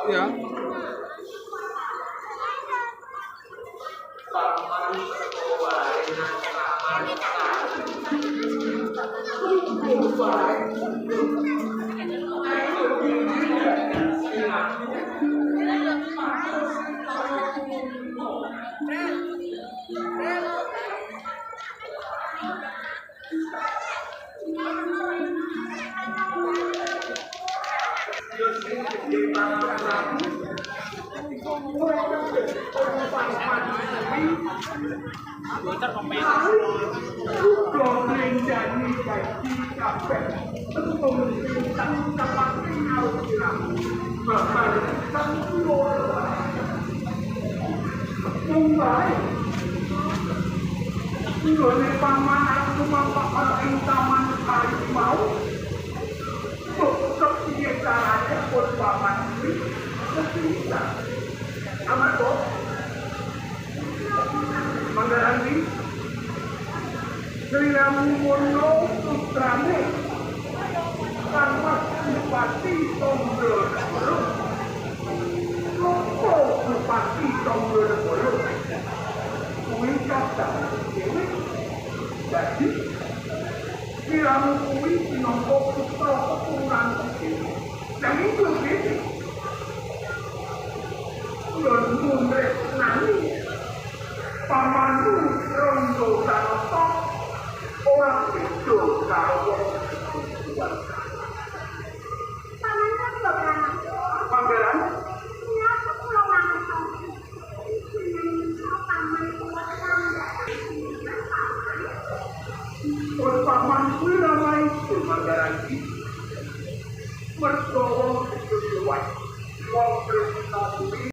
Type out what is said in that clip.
Iya. Bocor pemain. Manggaranti Sriamuno putrane Kangmas Bupati Tonggonegoro Lopo Bupati Tonggonegoro kuwi kadang dhewe dadi Sriamu kuwi minangka putra keturunan dhewe lan iku dhewe Londre nani Pamanmu rondo sanoto orang itu karo wong kuat. Pamanmu beberapa. Pangeran, Kenapa pulau langsung? Paman kuat orang pamanku ramai itu Pangeran ini. Mergo wong itu kuat, wong berita kuwi